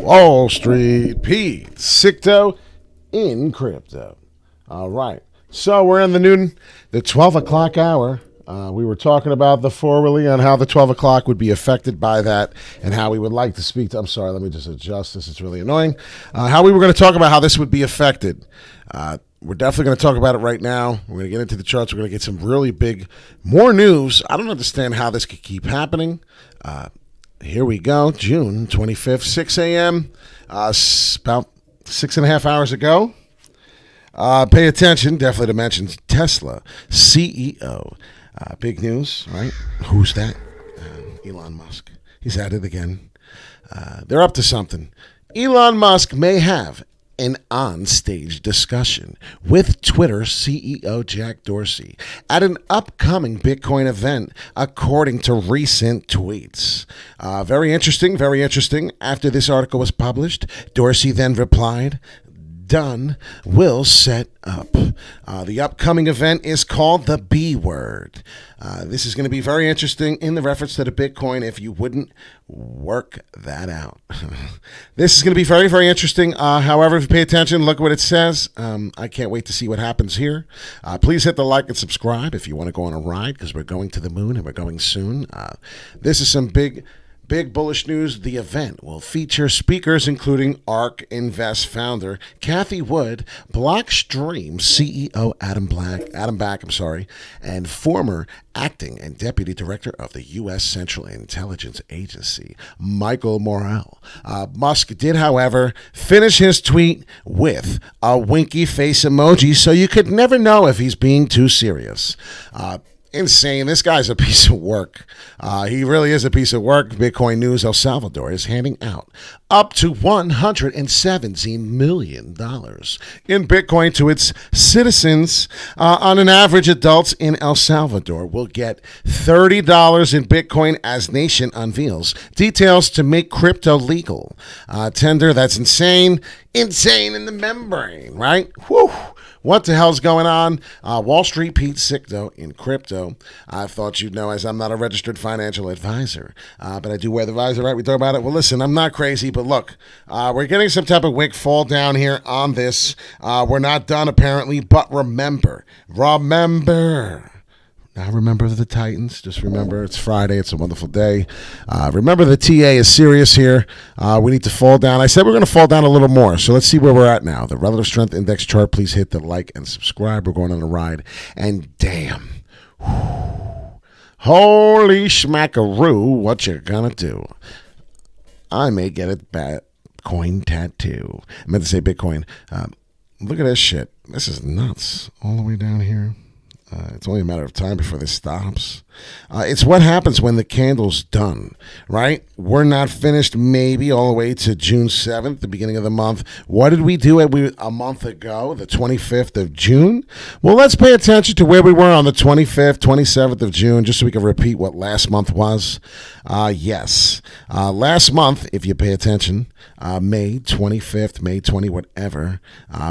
Wall Street Pete, Sicto in crypto. All right. So we're in the 12 o'clock hour. We were talking about the really on how the 12 o'clock would be affected by that and how we would like to speak to. I'm sorry, let me just adjust this. It's really annoying. How we were going to talk about how this would be affected. We're definitely going to talk about it right now. We're going to get into the charts. We're going to get some really more news. I don't understand how this could keep happening. Here we go. June 25th, 6 a.m. About 6.5 hours ago. Pay attention, definitely to mention Tesla CEO. Big news, right? Who's that? Elon Musk. He's at it again. They're up to something. Elon Musk may have an on-stage discussion with Twitter CEO Jack Dorsey at an upcoming Bitcoin event, according to recent tweets. Very interesting, very interesting. After this article was published, Dorsey then replied, "Done. We'll set up." The upcoming event is called the B Word. This is going to be very interesting in the reference to the Bitcoin if you wouldn't work that out. This is going to be very, very interesting. However, if you pay attention, look what it says. I can't wait to see what happens here. Please hit the like and subscribe if you want to go on a ride, because we're going to the moon and we're going soon. This is some big bullish news. The event will feature speakers including ARK Invest founder Cathie Wood, Blockstream CEO Adam Back, and former acting and deputy director of the U.S. Central Intelligence Agency, Michael Morrell. Musk did, however, finish his tweet with a winky face emoji, so you could never know if he's being too serious. Insane. This guy's a piece of work. He really is a piece of work. Bitcoin News El Salvador is handing out up to $117 million in Bitcoin to its citizens. On an average, adults in El Salvador will get $30 in Bitcoin as nation unveils details to make crypto legal. Tender, that's insane. Insane in the membrane, right? Whew. What the hell's going on? Wall Street Pete Sicto in crypto. I thought you'd know, as I'm not a registered financial advisor, but I do wear the visor, right? We talk about it. Well, listen, I'm not crazy, but look, we're getting some type of wick fall down here on this. We're not done, apparently, but remember. Now remember the Titans. Just remember it's Friday. It's a wonderful day. Remember the TA is serious here. We need to fall down. I said we're going to fall down a little more. So let's see where we're at now. The relative strength index chart. Please hit the like and subscribe. We're going on a ride. And damn. Holy schmackaroo. What you going to do? I may get a Bitcoin tattoo. I meant to say Bitcoin. Look at this shit. This is nuts. All the way down here. It's only a matter of time before this stops. It's what happens when the candle's done, right? We're not finished maybe all the way to June 7th, the beginning of the month. What did we do a month ago, the 25th of June? Well, let's pay attention to where we were on the 25th, 27th of June, just so we can repeat what last month was. Yes. Last month, if you pay attention, May 25th, May 20, whatever,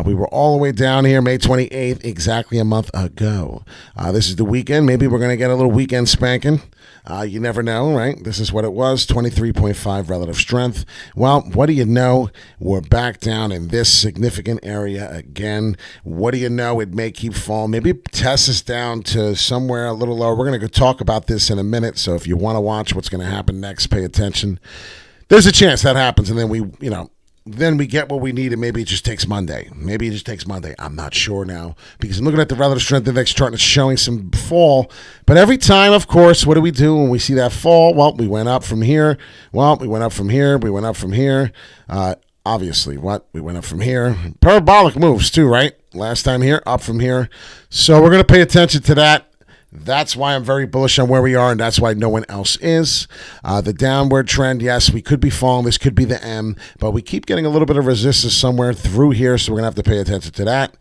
we were all the way down here, May 28th, exactly a month ago. This is the weekend. Maybe we're going to get a little weekend spanking. You never know, right? This is what it was, 23.5 relative strength. Well, what do you know? We're back down in this significant area again. What do you know? It may keep falling. Maybe test us down to somewhere a little lower. We're going to go talk about this in a minute, so if you want to watch what's going to happen next, pay attention. There's a chance that happens, and then we get what we need, and maybe it just takes Monday. I'm not sure now, because I'm looking at the relative strength index chart, and it's showing some fall. But every time, of course, what do we do when we see that fall? Well, we went up from here. We went up from here. Obviously, we went up from here. Parabolic moves, too, right? Last time here, up from here. So we're going to pay attention to that. That's why I'm very bullish on where we are, and that's why no one else is. The downward trend, yes, we could be falling. This could be the M, but we keep getting a little bit of resistance somewhere through here, so we're going to have to pay attention to that.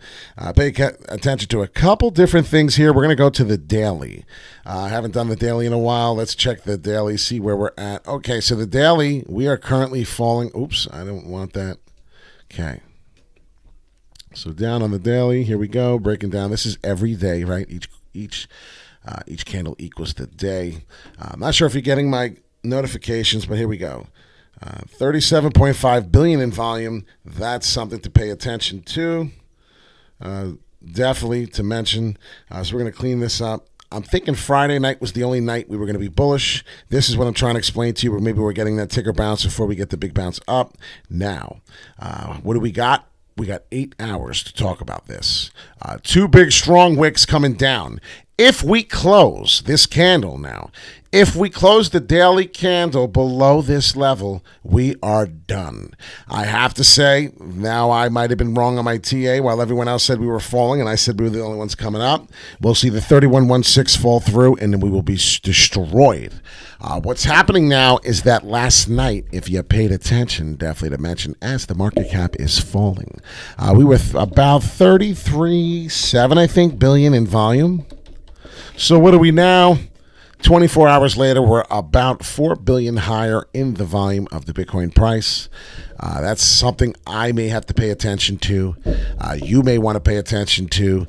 Pay attention to a couple different things here. We're going to go to the daily. I haven't done the daily in a while. Let's check the daily, see where we're at. Okay, so the daily, we are currently falling. Oops, I don't want that. Okay. So down on the daily, here we go, breaking down. This is every day, right? Each candle equals the day. I'm not sure if you're getting my notifications, but here we go. 37.5 billion in volume. That's something to pay attention to. Definitely to mention. So we're going to clean this up. I'm thinking Friday night was the only night we were going to be bullish. This is what I'm trying to explain to you, or maybe we're getting that ticker bounce before we get the big bounce up. Now, what do we got? We got 8 hours to talk about this. Two big strong wicks coming down. If we close this candle now, if we close the daily candle below this level, we are done. I have to say, now I might have been wrong on my TA while everyone else said we were falling and I said we were the only ones coming up. We'll see the 3116 fall through and then we will be destroyed. What's happening now is that last night, if you paid attention, definitely to mention, as the market cap is falling, we were about 33.7, I think, billion in volume. So what are we now? 24 hours later, we're about 4 billion higher in the volume of the Bitcoin price. That's something I may have to pay attention to. You may want to pay attention to.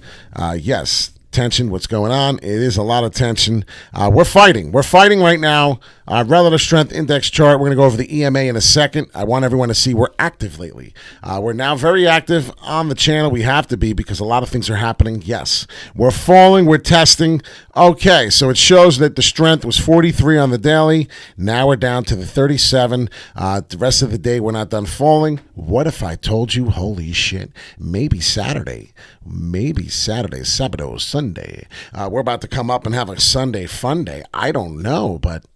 Yes, tension, what's going on? It is a lot of tension. We're fighting. We're fighting right now. Relative strength index chart. We're going to go over the EMA in a second. I want everyone to see we're active lately. We're now very active on the channel. We have to be because a lot of things are happening. Yes, we're falling. We're testing. Okay, so it shows that the strength was 43 on the daily. Now we're down to the 37. The rest of the day, we're not done falling. What if I told you, holy shit, maybe Saturday, Sabado, Sunday, we're about to come up and have a Sunday fun day. I don't know, but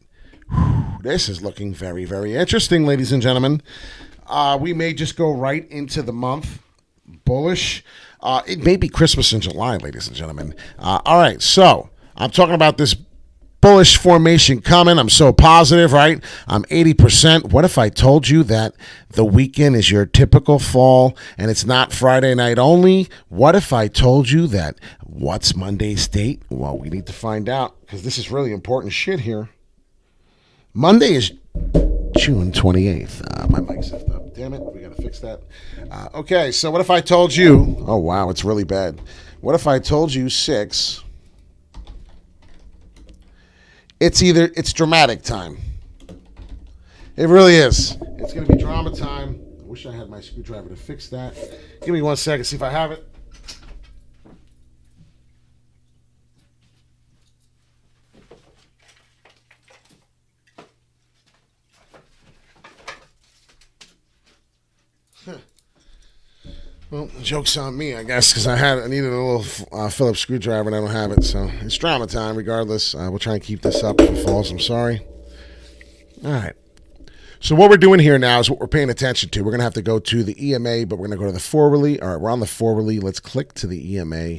this is looking very, very interesting, ladies and gentlemen. We may just go right into the month bullish. It may be Christmas in July, ladies and gentlemen. All right, so I'm talking about this bullish formation coming. I'm so positive, right? I'm 80%. What if I told you that the weekend is your typical fall and it's not Friday night only? What if I told you that what's Monday's date? Well, we need to find out because this is really important shit here. Monday is June 28th. My mic's effed up. Damn it. We got to fix that. Okay, so what if I told you... Oh, wow, it's really bad. What if I told you 6... It's dramatic time. It really is. It's going to be drama time. I wish I had my screwdriver to fix that. Give me 1 second, see if I have it. Well, the joke's on me, I guess, because I needed a little Phillips screwdriver and I don't have it. So it's drama time regardless. We'll try and keep this up if it falls. I'm sorry. All right. So what we're doing here now is what we're paying attention to. We're going to have to go to the EMA, but we're going to go to the forwardly. All right, we're on the forwardly. Let's click to the EMA.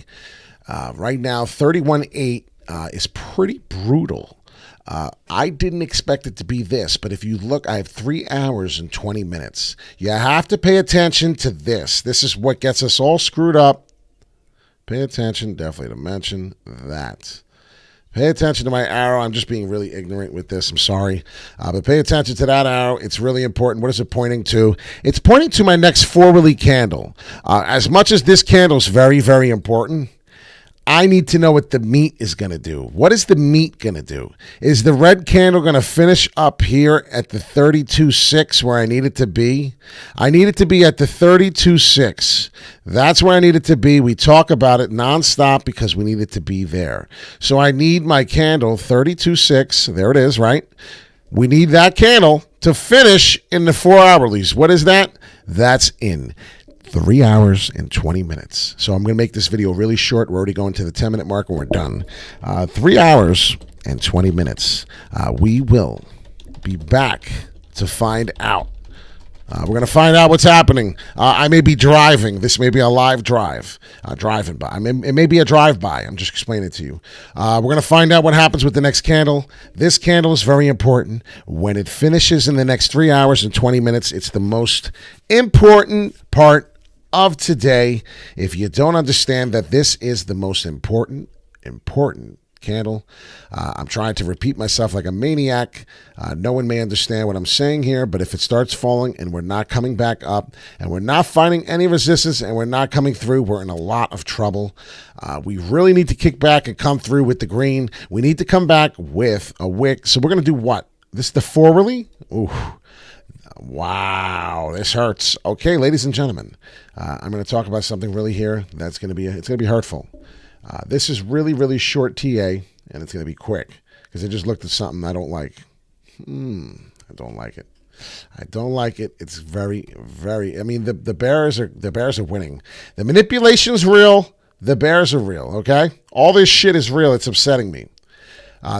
Right now, 31.8 is pretty brutal. I didn't expect it to be this, but if you look, I have 3 hours and 20 minutes. You have to pay attention to this. This is what gets us all screwed up. Pay attention, definitely to mention that. Pay attention to my arrow. I'm just being really ignorant with this. I'm sorry. But pay attention to that arrow. It's really important. What is it pointing to? It's pointing to my next forwardly candle. As much as this candle is very, very important, I need to know what the meat is going to do. What is the meat going to do? Is the red candle going to finish up here at the 32.6 where I need it to be? I need it to be at the 32.6. That's where I need it to be. We talk about it nonstop because we need it to be there. So I need my candle 32.6. There it is, right? We need that candle to finish in the 4 hourlies. What is that? That's in 3 hours and 20 minutes. So I'm going to make this video really short. We're already going to the 10-minute mark and we're done. 3 hours and 20 minutes. We will be back to find out. We're going to find out what's happening. I may be driving. This may be a live drive. Driving by. It may be a drive-by. I'm just explaining it to you. We're going to find out what happens with the next candle. This candle is very important. When it finishes in the next 3 hours and 20 minutes, it's the most important part of today. If you don't understand that this is the most important candle, I'm trying to repeat myself like a maniac. No one may understand what I'm saying here, but if it starts falling and we're not coming back up and we're not finding any resistance and we're not coming through, we're in a lot of trouble. We really need to kick back and come through with the green. We need to come back with a wick. So we're going to do what? This is the forwardly? Ooh. Wow, this hurts. Okay, ladies and gentlemen, I'm going to talk about something really here that's going to be hurtful. This is really, really short TA, and it's going to be quick because I just looked at something I don't like. I don't like it. I don't like it. It's very, very. I mean, the Bears are winning. The manipulation is real. The Bears are real. Okay, all this shit is real. It's upsetting me.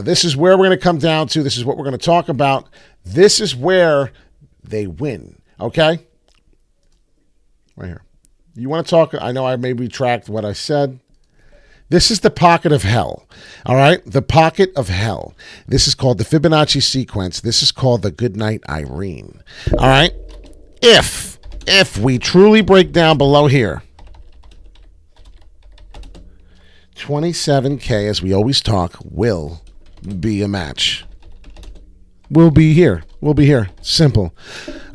This is where we're going to come down to. This is what we're going to talk about. This is where they win. Okay, right here. You want to talk? I know I may retract what I said. This is the pocket of hell, all right? The pocket of hell. This is called the Fibonacci sequence. This is called the Goodnight Irene, all right? If we truly break down below here, 27K, as we always talk, will be a match. We'll be here. We'll be here. Simple.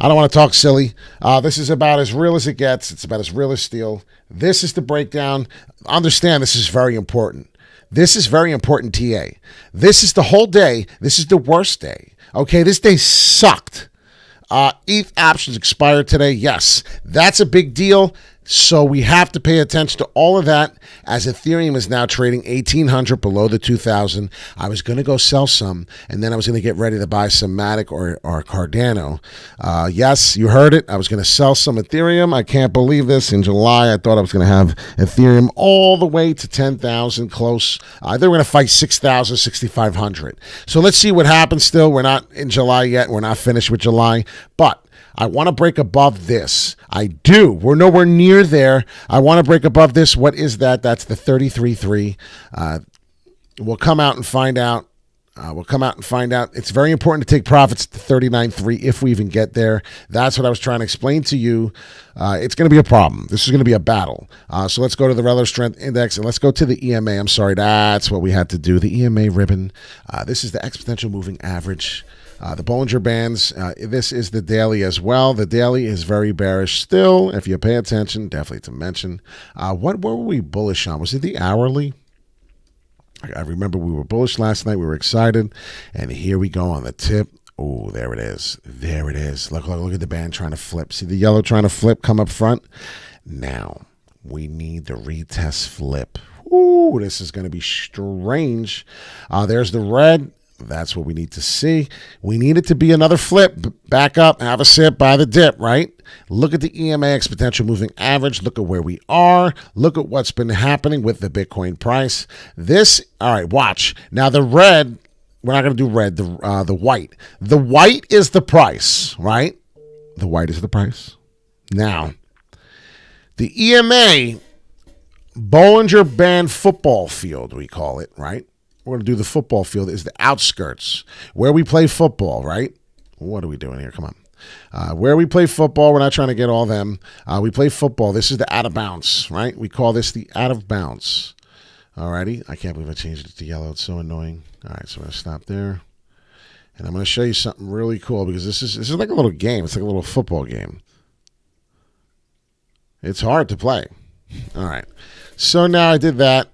I don't want to talk silly. This is about as real as it gets. It's about as real as steel. This is the breakdown. Understand, this is very important. This is very important, TA. This is the whole day. This is the worst day. Okay, this day sucked. ETH options expired today. Yes, that's a big deal. So we have to pay attention to all of that as Ethereum is now trading 1,800 below the 2,000. I was going to go sell some, and then I was going to get ready to buy some Matic or Cardano. Yes, you heard it. I was going to sell some Ethereum. I can't believe this. In July, I thought I was going to have Ethereum all the way to 10,000 close. They were going to fight 6,000, 6,500. So let's see what happens still. We're not in July yet. We're not finished with July, but I want to break above this. I do. We're nowhere near there. I want to break above this. What is that? That's the 33.3. We'll come out and find out. It's very important to take profits at the 39.3 if we even get there. That's what I was trying to explain to you. It's going to be a problem. This is going to be a battle. So let's go to the Relative Strength Index and let's go to the EMA. I'm sorry, that's what we had to do. The EMA ribbon. This is the exponential moving average. The Bollinger Bands, this is the daily as well. The daily is very bearish still. If you pay attention, definitely to mention. What were we bullish on? Was it the hourly? I remember we were bullish last night. We were excited. And here we go on the tip. Oh, there it is. There it is. Look at the band trying to flip. See the yellow trying to flip come up front? Now, we need the retest flip. Ooh, this is going to be strange. There's the red. That's what we need to see. We need it to be another flip. Back up, have a sip, buy the dip, right? Look at the EMA exponential moving average. Look at where we are. Look at what's been happening with the Bitcoin price. All right, watch. Now the red, we're not going to do red, the white. The white is the price, right? The white is the price. Now, the EMA, Bollinger Band football field, we call it, right? We're going to do the football field is the outskirts where we play football, right? What are we doing here? Come on. Where we play football, we're not trying to get all them. We play football. This is the out of bounds, right? We call this the out of bounds. Alrighty. I can't believe I changed it to yellow. It's so annoying. All right, so I'm going to stop there. And I'm going to show you something really cool because this is like a little game. It's like a little football game. It's hard to play. All right. So now I did that.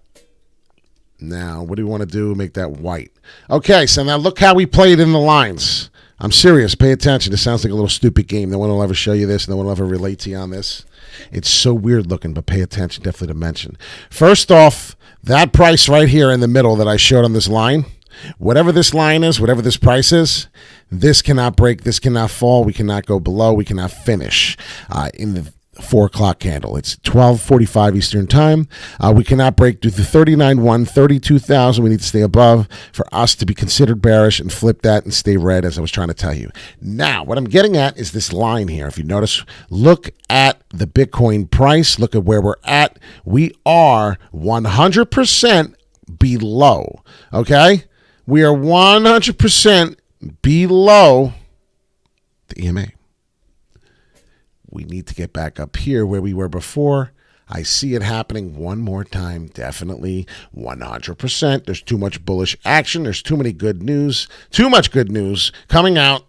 Now, what do we want to do? Make that white. Okay, so now look how we played in the lines. I'm serious. Pay attention. This sounds like a little stupid game. No one will ever show you this. No one will ever relate to you on this. It's so weird looking, but pay attention. Definitely to mention. First off, that price right here in the middle that I showed on this line, whatever this line is, whatever this price is, this cannot break. This cannot fall. We cannot go below. We cannot finish in the 4 o'clock candle. It's 12:45 Eastern time. We cannot break through the 39.1, 32,000. We need to stay above for us to be considered bearish and flip that and stay red, as I was trying to tell you. Now, what I'm getting at is this line here. If you notice, look at the Bitcoin price. Look at where we're at. We are 100% below. Okay? We are 100% below the EMA. We need to get back up here where we were before. I see it happening one more time. Definitely 100%. There's too much bullish action. There's too much good news coming out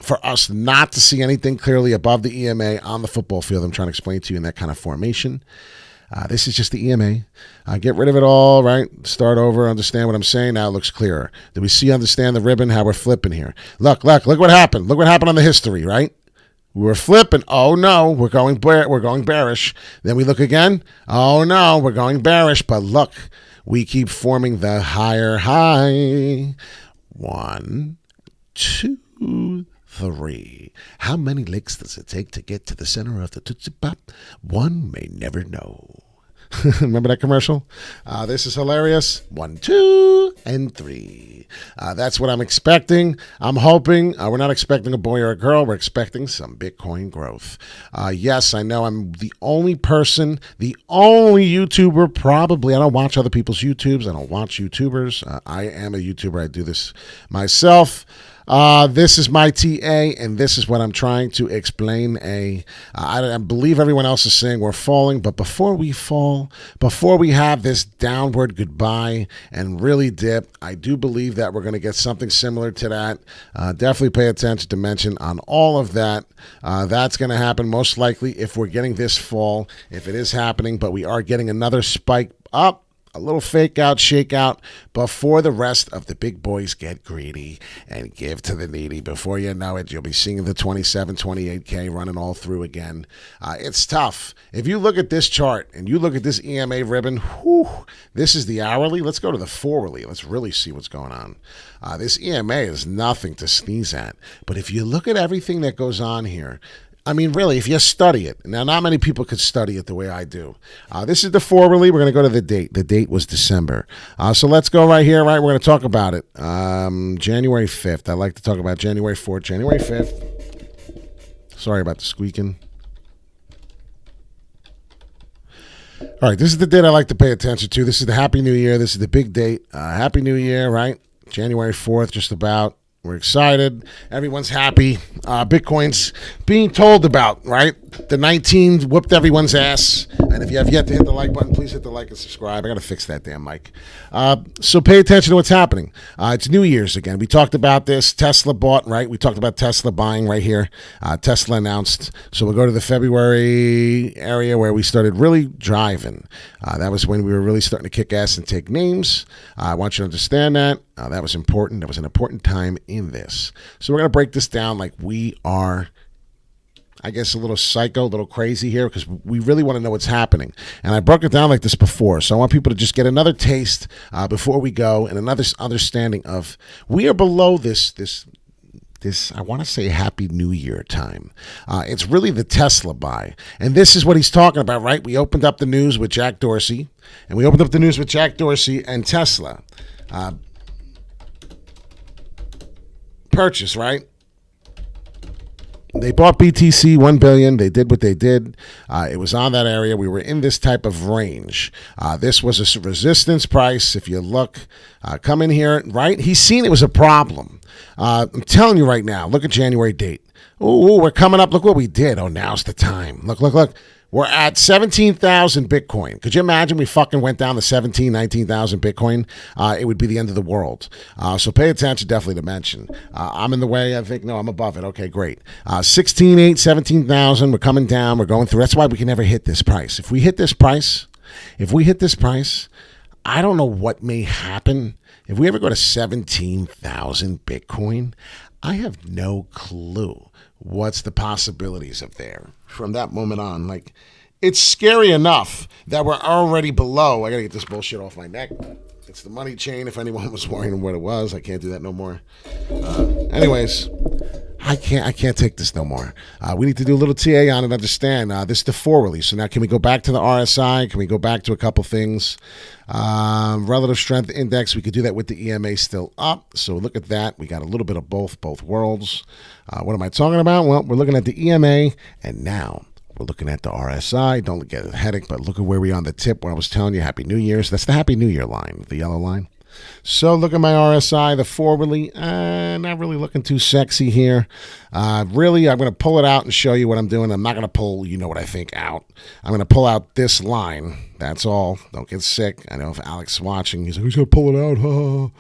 for us not to see anything clearly above the EMA on the football field. I'm trying to explain to you in that kind of formation. This is just the EMA. Get rid of it all, right? Start over. Understand what I'm saying? Now it looks clearer. Do we understand the ribbon, how we're flipping here? Look what happened. Look what happened on the history, right? We were flipping. Oh no, we're going bearish. Then we look again. Oh no, we're going bearish. But look, we keep forming the higher high. 1, 2, 3. How many licks does it take to get to the center of the Tootsie Pop? One may never know. Remember that commercial? This is hilarious. 1, 2, and 3. That's what I'm expecting. I'm hoping. We're not expecting a boy or a girl. We're expecting some Bitcoin growth. Yes, I know I'm the only person, the only YouTuber probably. I don't watch other people's YouTubes. I don't watch YouTubers. I am a YouTuber. I do this myself. This is my TA, and this is what I'm trying to explain. I believe everyone else is saying we're falling, but before we fall, before we have this downward goodbye and really dip, I do believe that we're going to get something similar to that. Definitely pay attention to mention on all of that. That's going to happen most likely if we're getting this fall, if it is happening, but we are getting another spike up. A little fake out, shake out before the rest of the big boys get greedy and give to the needy. Before you know it, you'll be seeing the 27, 28K running all through again. It's tough. If you look at this chart and you look at this EMA ribbon, this is the hourly. Let's go to the 4-hourly. Let's really see what's going on. This EMA is nothing to sneeze at. But if you look at everything that goes on here, I mean, really, if you study it. Now, not many people could study it the way I do. This is the 4-hourly. We're going to go to the date. The date was December. So let's go right here, right? We're going to talk about it. January 5th. I like to talk about January 4th, January 5th. Sorry about the squeaking. All right, this is the date I like to pay attention to. This is the Happy New Year. This is the big date. Happy New Year, right? January 4th, just about. We're excited. Everyone's happy. Bitcoin's being told about, right? The 19 whooped everyone's ass. And if you have yet to hit the like button, please hit the like and subscribe. I got to fix that damn mic. So pay attention to what's happening. It's New Year's again. We talked about this. Tesla bought, right? We talked about Tesla buying right here. Tesla announced. So we'll go to the February area where we started really driving. That was when we were really starting to kick ass and take names. I want you to understand that. That was important. That was an important time in this. So we're going to break this down like we are, I guess, a little psycho, a little crazy here because we really want to know what's happening. And I broke it down like this before. So I want people to just get another taste before we go and another understanding of we are below this, I want to say Happy New Year time. It's really the Tesla buy. And this is what he's talking about, right? We opened up the news with Jack Dorsey. And we opened up the news with Jack Dorsey and Tesla. Purchase, right? They bought BTC, $1 billion. They did what they did. It was on that area. We were in this type of range. This was a resistance price. If you look, come in here, right? He's seen it was a problem. I'm telling you right now, look at January date. Oh, we're coming up. Look what we did. Oh, now's the time. Look. We're at 17,000 Bitcoin. Could you imagine we fucking went down to 17, 19,000 Bitcoin? It would be the end of the world. So pay attention, definitely to mention. I'm in the way. I think, no, I'm above it. Okay, great. 16,800, 17,000. We're coming down. We're going through. That's why we can never hit this price. If we hit this price, I don't know what may happen. If we ever go to 17,000 Bitcoin, I have no clue what's the possibilities of there from that moment on. Like, it's scary enough that we're already below. I got to get this bullshit off my neck. It's the money chain. If anyone was wondering what it was, I can't do that no more. Anyways, I can't take this no more. We need to do a little TA on it. Understand this is the 4-hourly. So now, can we go back to the RSI? Can we go back to a couple things? Relative strength index. We could do that with the EMA still up. So look at that. We got a little bit of both worlds. What am I talking about? Well, we're looking at the EMA, and now we're looking at the RSI. Don't get a headache, but look at where we are on the tip where I was telling you Happy New Year's. That's the Happy New Year line, the yellow line. So look at my RSI, the 4-hourly. Not really looking too sexy here. Really, I'm going to pull it out and show you what I'm doing. I'm not going to pull, you know what I think, out. I'm going to pull out this line. That's all. Don't get sick. I know if Alex is watching, he's like, who's going to pull it out?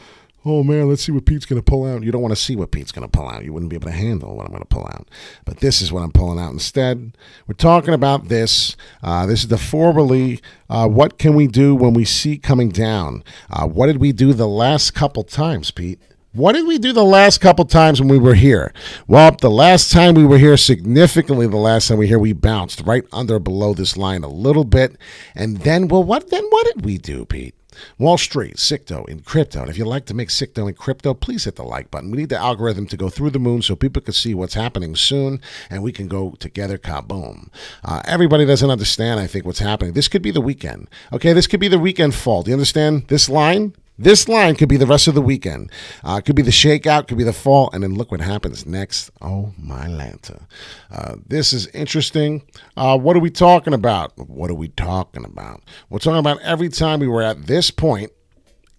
Oh, man, let's see what Pete's going to pull out. You don't want to see what Pete's going to pull out. You wouldn't be able to handle what I'm going to pull out. But this is what I'm pulling out instead. We're talking about this. This is the 4-hourly. What can we do when we see coming down? What did we do the last couple times, Pete? What did we do the last couple times when we were here? Well, the last time we were here, significantly the last time we were here, we bounced right under below this line a little bit. And then, well, what did we do, Pete? Wall Street, Sicto, in crypto. And if you'd like to make Sicto in crypto, please hit the like button. We need the algorithm to go through the moon so people can see what's happening soon, and we can go together, kaboom. Everybody doesn't understand, I think, what's happening. This could be the weekend. Okay, this could be the weekend fall. Do you understand this line? This line could be the rest of the weekend. Could be the shakeout, could be the fall, and then look what happens next. Oh, my Lanta. This is interesting. What are we talking about? We're talking about every time we were at this point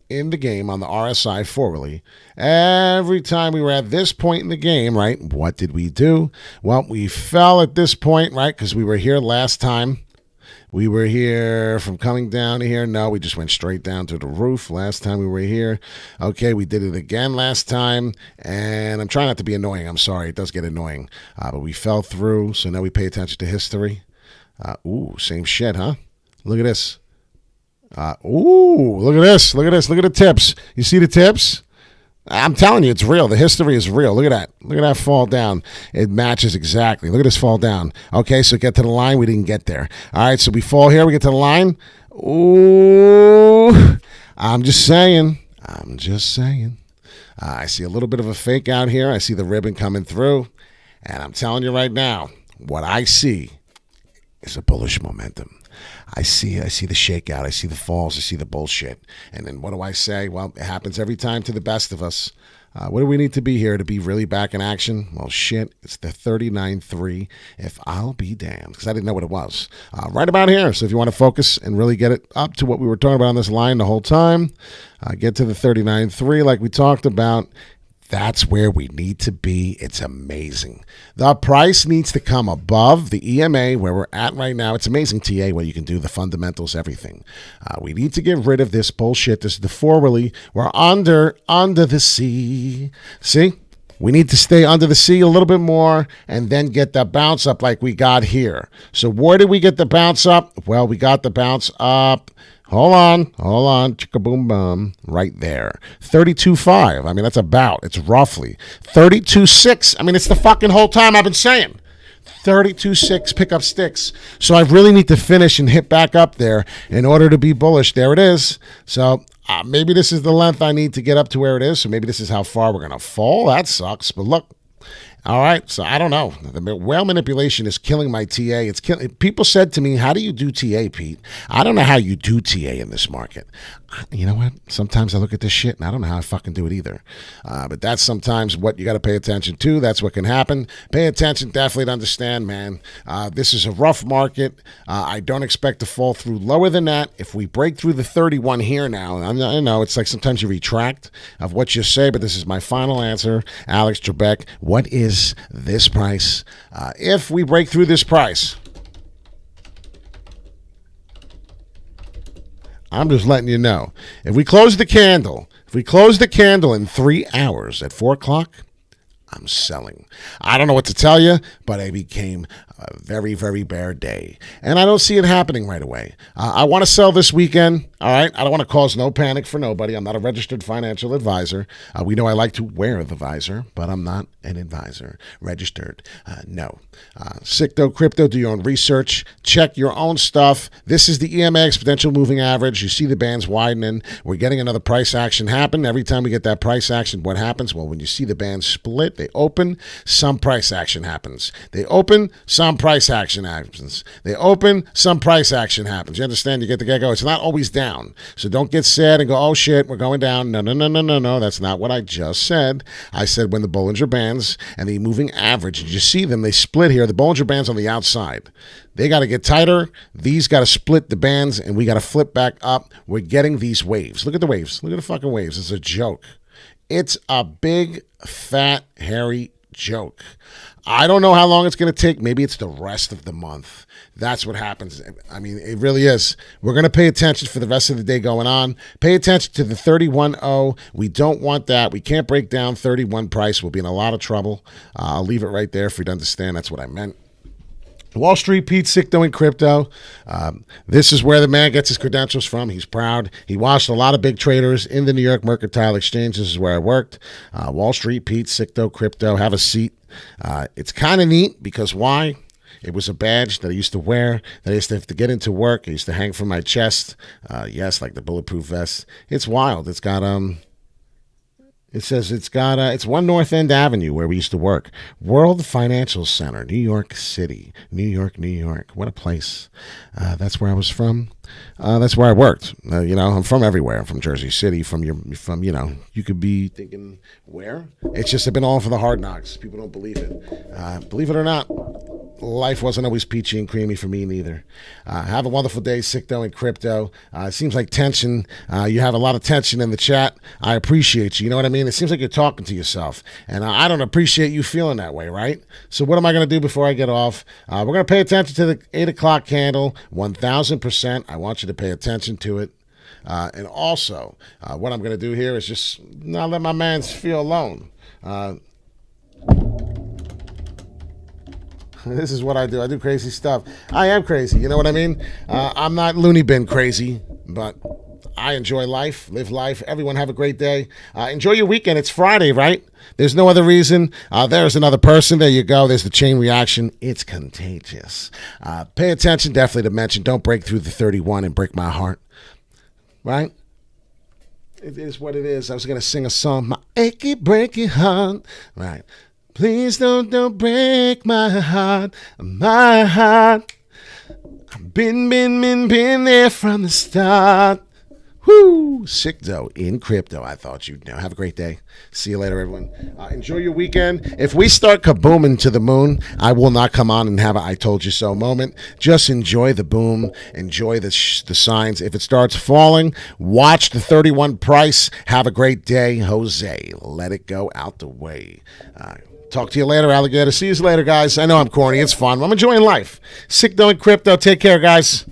in the game on the RSI forwardly. Every time we were at this point in the game, right, what did we do? Well, we fell at this point, right, because we were here last time. We were here from coming down to here. No, we just went straight down to the roof last time we were here. Okay, we did it again last time, and I'm trying not to be annoying. I'm sorry. It does get annoying. But we fell through, so now we pay attention to history. Same shit, huh? Look at this. Look at this. Look at this. Look at the tips. You see the tips? I'm telling you, it's real. The history is real. Look at that. Look at that fall down. It matches exactly. Look at this fall down. Okay, so get to the line. We didn't get there. All right, so we fall here. We get to the line. Ooh, I'm just saying. I see a little bit of a fake out here. I see the ribbon coming through. And I'm telling you right now, what I see is a bullish momentum. I see the shakeout. I see the falls. I see the bullshit. And then what do I say? Well, it happens every time to the best of us. What do we need to be here to be really back in action? Well, shit, it's the 39.3. If I'll be damned, because I didn't know what it was. Right about here. So if you want to focus and really get it up to what we were talking about on this line the whole time, get to the 39.3 like we talked about. That's where we need to be. It's amazing. The price needs to come above the EMA where we're at right now. It's amazing, TA, where you can do the fundamentals, everything. We need to get rid of this bullshit. This is the forwardly. We're under the sea. See? We need to stay under the sea a little bit more and then get the bounce up like we got here. So where did we get the bounce up? Well, we got the bounce up. Hold on. Chicka boom bum. Right there. 32.5. I mean, that's about. It's roughly. 32.6. I mean, it's the fucking whole time I've been saying. 32.6 pickup sticks. So I really need to finish and hit back up there in order to be bullish. There it is. So maybe this is the length I need to get up to where it is. So maybe this is how far we're going to fall. That sucks. But look. All right, so I don't know. The whale manipulation is killing my TA. People said to me, how do you do TA, Pete? I don't know how you do TA in this market. You know what? Sometimes I look at this shit and I don't know how I fucking do it either. But that's sometimes what you got to pay attention to. That's what can happen. Pay attention definitely to understand, man. This is a rough market. I don't expect to fall through lower than that. If we break through the 31 here now, I know it's like sometimes you retract of what you say, but this is my final answer. Alex Trebek, what is this price? If we break through this price, I'm just letting you know. If we close the candle in 3 hours at 4 o'clock, I'm selling. I don't know what to tell you, but it became a very, very bare day. And I don't see it happening right away. I want to sell this weekend, all right? I don't want to cause no panic for nobody. I'm not a registered financial advisor. We know I like to wear the visor, but I'm not an advisor. Registered, no. Sicto, crypto, do your own research. Check your own stuff. This is the EMA exponential moving average. You see the bands widening. We're getting another price action happen. Every time we get that price action, what happens? Well, when you see the bands split, they open, some price action happens. They open, some price action happens. They open, some price action happens. You understand? You get the get-go. It's not always down. So don't get sad and go, oh, shit, we're going down. No. That's not what I just said. I said when the Bollinger Bands and the moving average, did you see them? They split here. The Bollinger Bands on the outside. They got to get tighter. These got to split the bands, and we got to flip back up. We're getting these waves. Look at the waves. Look at the fucking waves. It's a joke. It's a big, fat, hairy joke. I don't know how long it's going to take. Maybe it's the rest of the month. That's what happens. I mean, it really is. We're going to pay attention for the rest of the day going on. Pay attention to the 31.0. We don't want that. We can't break down 31 price. We'll be in a lot of trouble. I'll leave it right there for you to understand. That's what I meant. Wall Street Pete, sick doing crypto. This is where the man gets his credentials from. He's proud. He watched a lot of big traders in the New York Mercantile Exchange. This is where I worked. Wall Street Pete, sick doing crypto. Have a seat. It's kind of neat because why? It was a badge that I used to wear, that I used to have to get into work. I used to hang from my chest. Yes, like the bulletproof vest. It's wild. It's got It says it's 1 North End Avenue where we used to work. World Financial Center, New York City. New York, New York. What a place. That's where I was from. That's where I worked. I'm from everywhere. I'm from Jersey City, you could be thinking, where? It's just I've been all for the hard knocks. People don't believe it. Believe it or not, life wasn't always peachy and creamy for me neither. Have a wonderful day, Sicto and Crypto. It seems like tension. You have a lot of tension in the chat. I appreciate you. You know what I mean? It seems like you're talking to yourself. And I don't appreciate you feeling that way, right? So what am I going to do before I get off? We're going to pay attention to the 8 o'clock candle, 1,000%. I want you to pay attention to it. And also, what I'm going to do here is just not let my mans feel alone. This is what I do. I do crazy stuff. I am crazy. You know what I mean? I'm not loony bin crazy, but I enjoy life, live life. Everyone have a great day. Enjoy your weekend. It's Friday, right? There's no other reason. There's another person. There you go. There's the chain reaction. It's contagious. Pay attention, definitely to mention. Don't break through the 31 and break my heart. Right? It is what it is. I was going to sing a song. My achy, breaky heart. Right. Please don't break my heart. My heart. I've been there from the start. Woo! Sicto in crypto. I thought you'd know. Have a great day. See you later, everyone. Enjoy your weekend. If we start kabooming to the moon, I will not come on and have a I told you so moment. Just enjoy the boom. Enjoy the signs. If it starts falling, watch the 31 price. Have a great day. Jose, let it go out the way. Talk to you later, alligator. See you later, guys. I know I'm corny. It's fun. I'm enjoying life. Sicto and crypto. Take care, guys.